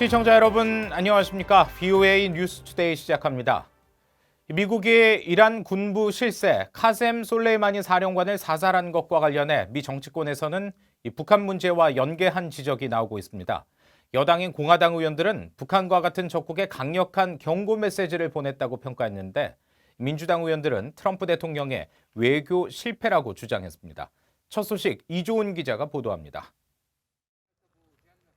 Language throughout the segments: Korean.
시청자 여러분 안녕하십니까? VOA 뉴스투데이 시작합니다. 미국이 이란 군부 실세 카셈 솔레이마니 사령관을 사살한 것과 관련해 미 정치권에서는 북한 문제와 연계한 지적이 나오고 있습니다. 여당인 공화당 의원들은 북한과 같은 적국에 강력한 경고 메시지를 보냈다고 평가했는데 민주당 의원들은 트럼프 대통령의 외교 실패라고 주장했습니다. 첫 소식 이조은 기자가 보도합니다.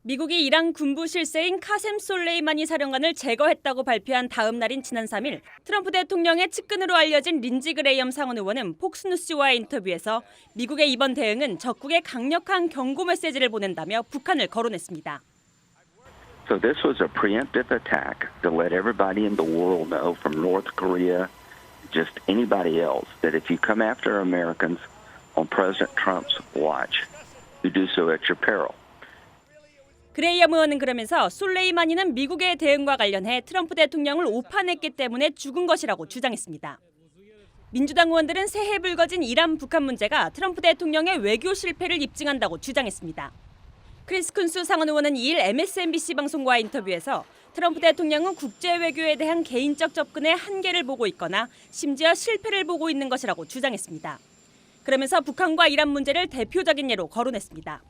미국이 이란 군부 실세인 카셈 솔레이마니 사령관을 제거했다고 발표한 다음 날인 지난 3일 트럼프 대통령의 측근으로 알려진 린지 그레이엄 상원 의원은 폭스뉴스와의 인터뷰에서 미국의 이번 대응은 적국에 강력한 경고 메시지를 보낸다며 북한을 거론했습니다. So this was a preemptive attack to let everybody in the world know from North Korea, just anybody else, that if you come after Americans on President Trump's watch, you do so at your peril. 그레이엄 의원은 그러면서 솔레이마니는 미국의 대응과 관련해 트럼프 대통령을 오판했기 때문에 죽은 것이라고 주장했습니다. 민주당 의원들은 새해 불거진 이란 북한 문제가 트럼프 대통령의 외교 실패를 입증한다고 주장했습니다. 크리스 쿤스 상원 의원은 2일 MSNBC 방송과의 인터뷰에서 트럼프 대통령은 국제 외교에 대한 개인적 접근의 한계를 보고 있거나 심지어 실패를 보고 있는 것이라고 주장했습니다. 그러면서 북한과 이란 문제를 대표적인 예로 거론했습니다.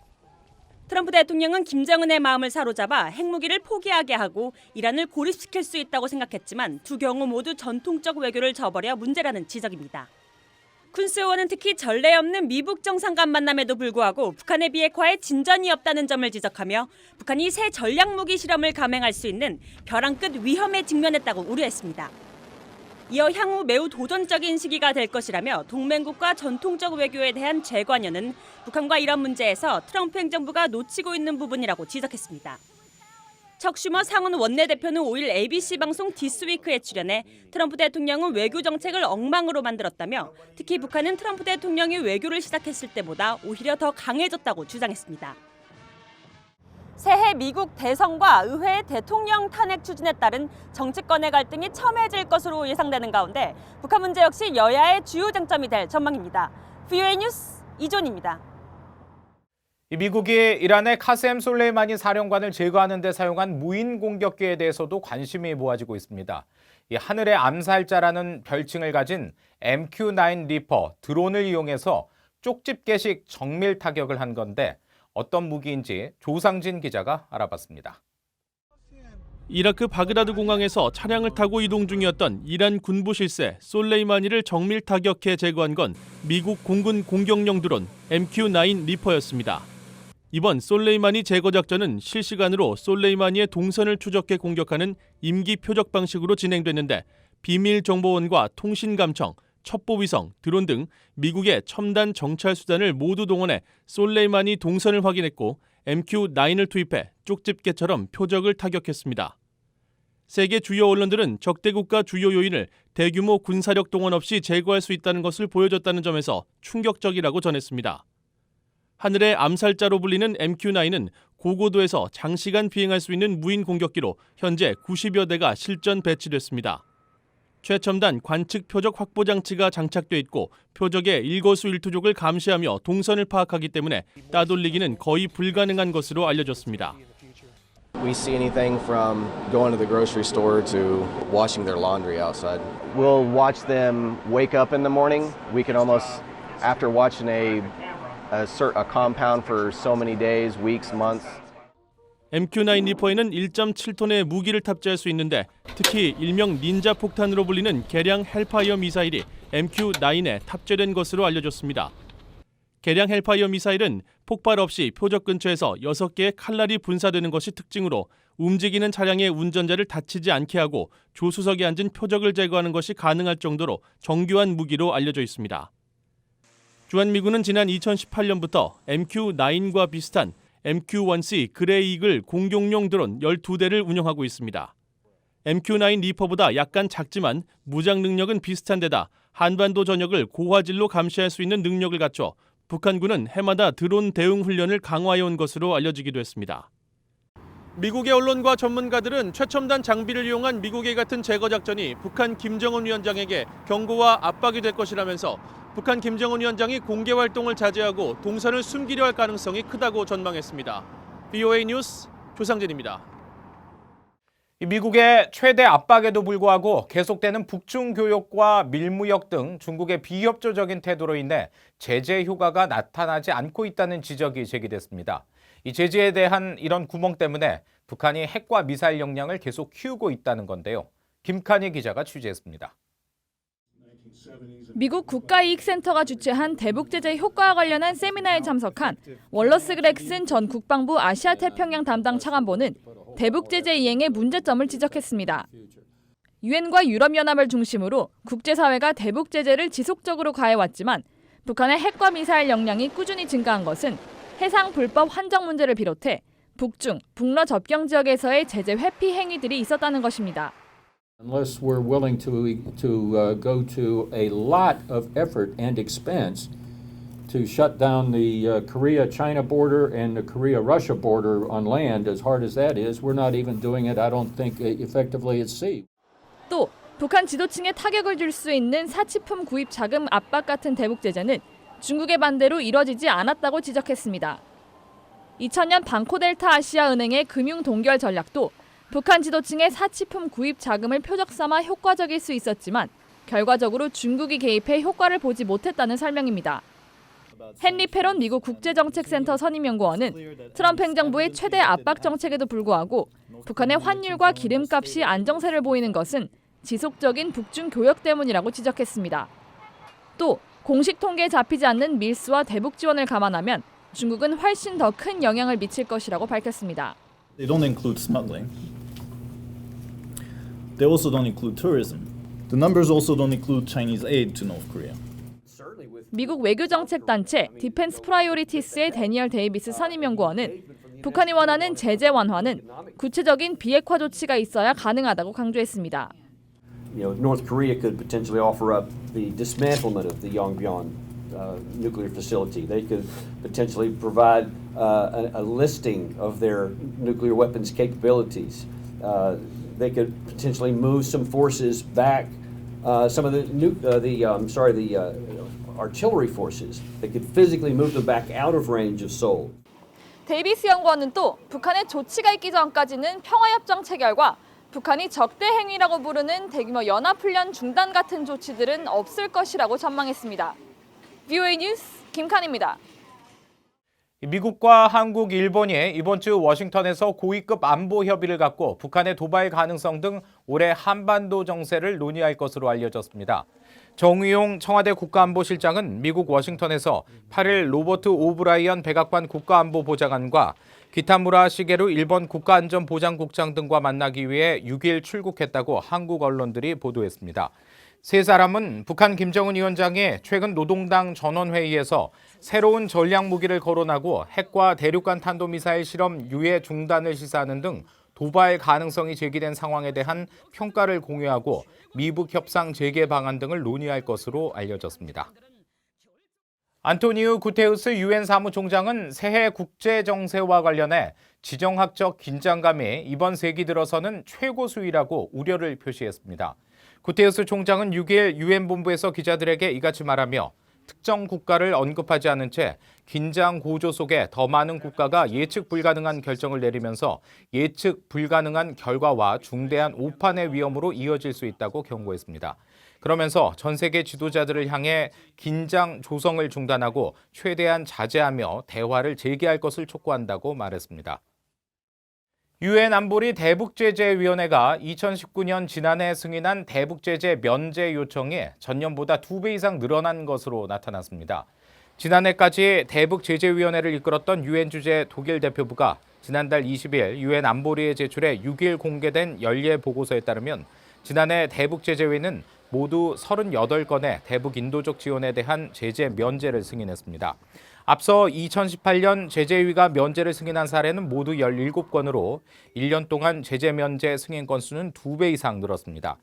트럼프 대통령은 김정은의 마음을 사로잡아 핵무기를 포기하게 하고 이란을 고립시킬 수 있다고 생각했지만 두 경우 모두 전통적 외교를 저버려 문제라는 지적입니다. 쿤스 의원은 특히 전례 없는 미북 정상 간 만남에도 불구하고 북한의 비핵화에 진전이 없다는 점을 지적하며 북한이 새 전략무기 실험을 감행할 수 있는 벼랑 끝 위험에 직면했다고 우려했습니다. 이어 향후 매우 도전적인 시기가 될 것이라며 동맹국과 전통적 외교에 대한 재관여는 북한과 이란 문제에서 트럼프 행정부가 놓치고 있는 부분이라고 지적했습니다. 척 슈머 상원 원내대표는 5일 ABC 방송 디스위크에 출연해 트럼프 대통령은 외교 정책을 엉망으로 만들었다며 특히 북한은 트럼프 대통령이 외교를 시작했을 때보다 오히려 더 강해졌다고 주장했습니다. 새해 미국 대선과 의회 대통령 탄핵 추진에 따른 정치권의 갈등이 첨예해질 것으로 예상되는 가운데 북한 문제 역시 여야의 주요 쟁점이 될 전망입니다. VOA 뉴스 이존입니다. 미국이 이란의 카셈 솔레이마니 사령관을 제거하는 데 사용한 무인 공격기에 대해서도 관심이 모아지고 있습니다. 이 하늘의 암살자라는 별칭을 가진 MQ-9 리퍼 드론을 이용해서 쪽집게식 정밀 타격을 한 건데 어떤 무기인지 조상진 기자가 알아봤습니다. 이라크 바그다드 공항에서 차량을 타고 이동 중이었던 이란 군부 실세 솔레이마니를 정밀 타격해 제거한 건 미국 공군 공격용 드론 MQ-9 리퍼였습니다. 이번 솔레이마니 제거 작전은 실시간으로 솔레이마니의 동선을 추적해 공격하는 임기 표적 방식으로 진행됐는데 비밀정보원과 통신감청, 첩보위성, 드론 등 미국의 첨단 정찰 수단을 모두 동원해 솔레이마니 동선을 확인했고 MQ-9을 투입해 쪽집게처럼 표적을 타격했습니다. 세계 주요 언론들은 적대국가 주요 요인을 대규모 군사력 동원 없이 제거할 수 있다는 것을 보여줬다는 점에서 충격적이라고 전했습니다. 하늘의 암살자로 불리는 MQ-9은 고고도에서 장시간 비행할 수 있는 무인 공격기로 현재 90여 대가 실전 배치됐습니다. 최첨단 관측 표적 확보 장치가 장착돼 있고 표적의 일거수일투족을 감시하며 동선을 파악하기 때문에 따돌리기는 거의 불가능한 것으로 알려졌습니다. We see anything from going to the grocery store to washing their laundry outside. We'll watch them wake up in the morning. We can almost, after watching a compound for so many days, weeks, months. MQ-9 리퍼에는 1.7톤의 무기를 탑재할 수 있는데 특히 일명 닌자 폭탄으로 불리는 개량 헬파이어 미사일이 MQ-9에 탑재된 것으로 알려졌습니다. 개량 헬파이어 미사일은 폭발 없이 표적 근처에서 6개의 칼날이 분사되는 것이 특징으로 움직이는 차량의 운전자를 다치지 않게 하고 조수석에 앉은 표적을 제거하는 것이 가능할 정도로 정교한 무기로 알려져 있습니다. 주한미군은 지난 2018년부터 MQ-9과 비슷한 MQ-1C 그레이 이글 공격용 드론 12대를 운영하고 있습니다. MQ-9 리퍼보다 약간 작지만 무장 능력은 비슷한 데다 한반도 전역을 고화질로 감시할 수 있는 능력을 갖춰 북한군은 해마다 드론 대응 훈련을 강화해온 것으로 알려지기도 했습니다. 미국의 언론과 전문가들은 최첨단 장비를 이용한 미국의 같은 제거 작전이 북한 김정은 위원장에게 경고와 압박이 될 것이라면서 북한 김정은 위원장이 공개 활동을 자제하고 동선을 숨기려 할 가능성이 크다고 전망했습니다. VOA 뉴스 조상진입니다. 이 미국의 최대 압박에도 불구하고 계속되는 북중 교역과 밀무역 등 중국의 비협조적인 태도로 인해 제재 효과가 나타나지 않고 있다는 지적이 제기됐습니다. 이 제재에 대한 이런 구멍 때문에 북한이 핵과 미사일 역량을 계속 키우고 있다는 건데요. 김칸희 기자가 취재했습니다. 미국 국가이익센터가 주최한 대북 제재 효과와 관련한 세미나에 참석한 월러스 그렉슨 전 국방부 아시아태평양 담당 차관보는 대북 제재 이행의 문제점을 지적했습니다. 유엔과 유럽연합을 중심으로 국제사회가 대북 제재를 지속적으로 가해왔지만 북한의 핵과 미사일 역량이 꾸준히 증가한 것은 해상 불법 환적 문제를 비롯해 북중, 북러 접경 지역에서의 제재 회피 행위들이 있었다는 것입니다. Unless we're willing to go to a lot of effort and expense to shut down the Korea-China border and the Korea-Russia border on land, as hard as that is, we're not even doing it, I don't think, effectively at sea. 또 북한 지도층에 타격을 줄 수 있는 사치품 구입 자금 압박 같은 대북 제재는 중국의 반대로 이뤄지지 않았다고 지적했습니다. 2000년 방코델타 아시아은행의 금융 동결 전략도 북한 지도층의 사치품 구입 자금을 표적 삼아 효과적일 수 있었지만 결과적으로 중국이 개입해 효과를 보지 못했다는 설명입니다. 헨리 페론 미국 국제정책센터 선임연구원은 트럼프 행정부의 최대 압박 정책에도 불구하고 북한의 환율과 기름값이 안정세를 보이는 것은 지속적인 북중 교역 때문이라고 지적했습니다. 또 공식 통계에 잡히지 않는 밀수와 대북 지원을 감안하면 중국은 훨씬 더 큰 영향을 미칠 것이라고 밝혔습니다. They don't include smuggling. They also don't include tourism. The numbers also don't include Chinese aid to North Korea. 미국 외교정책단체 디펜스 프라이오리티스의 데니얼 데이비스 선임연구원은 북한이 원하는 제재 완화는 구체적인 비핵화 조치가 있어야 가능하다고 강조했습니다. North Korea could potentially offer up the dismantlement of the Yongbyon nuclear facility. They could potentially provide a listing of their nuclear weapons capabilities. They could potentially move some forces back, some of the artillery forces. They could physically move them back out of range of Seoul. 데이비스 연구원은 또 북한의 조치가 있기 전까지는 평화협정 체결과 북한이 적대 행위라고 부르는 대규모 연합훈련 중단 같은 조치들은 없을 것이라고 전망했습니다. VOA 뉴스 김칸입니다. 미국과 한국, 일본이 이번 주 워싱턴에서 고위급 안보 협의를 갖고 북한의 도발 가능성 등 올해 한반도 정세를 논의할 것으로 알려졌습니다. 정의용 청와대 국가안보실장은 미국 워싱턴에서 8일 로버트 오브라이언 백악관 국가안보보좌관과 기타무라 시게루 일본 국가안전보장국장 등과 만나기 위해 6일 출국했다고 한국 언론들이 보도했습니다. 세 사람은 북한 김정은 위원장이 최근 노동당 전원회의에서 새로운 전략무기를 거론하고 핵과 대륙간 탄도미사일 실험 유예 중단을 시사하는 등 도발 가능성이 제기된 상황에 대한 평가를 공유하고 미북 협상 재개 방안 등을 논의할 것으로 알려졌습니다. 안토니우 구테우스 유엔 사무총장은 새해 국제 정세와 관련해 지정학적 긴장감이 이번 세기 들어서는 최고 수위라고 우려를 표시했습니다. 구테우스 총장은 6일 유엔 본부에서 기자들에게 이같이 말하며 특정 국가를 언급하지 않은 채 긴장 고조 속에 더 많은 국가가 예측 불가능한 결정을 내리면서 예측 불가능한 결과와 중대한 오판의 위험으로 이어질 수 있다고 경고했습니다. 그러면서 전 세계 지도자들을 향해 긴장 조성을 중단하고 최대한 자제하며 대화를 것을 촉구한다고 말했습니다. 유엔 안보리 대북제재위원회가 2019년 지난해 승인한 대북제재 면제 요청이 전년보다 2배 이상 늘어난 것으로 나타났습니다. 지난해까지 대북제재위원회를 이끌었던 유엔 주재 독일 대표부가 지난달 20일 유엔 안보리에 제출해 6일 공개된 연례 보고서에 따르면 지난해 대북제재위는 모두 38건의 대북 인도적 지원에 대한 제재 면제를 승인했습니다. 앞서 2018년 제재위가 면제를 승인한 사례는 모두 17건으로 1년 동안 제재 면제 승인 건수는 2배 이상 늘었습니다.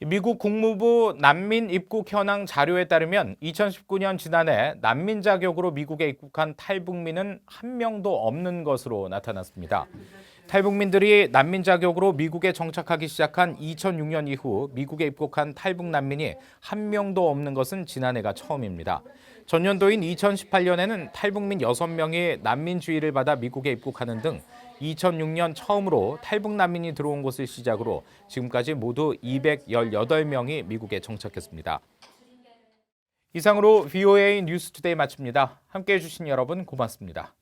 미국 국무부 난민 입국 현황 자료에 따르면 2019년 지난해 난민 자격으로 미국에 입국한 탈북민은 한 명도 없는 것으로 나타났습니다. 탈북민들이 난민 자격으로 미국에 정착하기 시작한 2006년 이후 미국에 입국한 탈북 난민이 한 명도 없는 것은 지난해가 처음입니다. 전년도인 2018년에는 탈북민 6명이 난민 주의를 받아 미국에 입국하는 등 2006년 처음으로 탈북 난민이 들어온 것을 시작으로 지금까지 모두 218명이 미국에 정착했습니다. 이상으로 VOA 뉴스투데이 마칩니다. 함께해 주신 여러분 고맙습니다.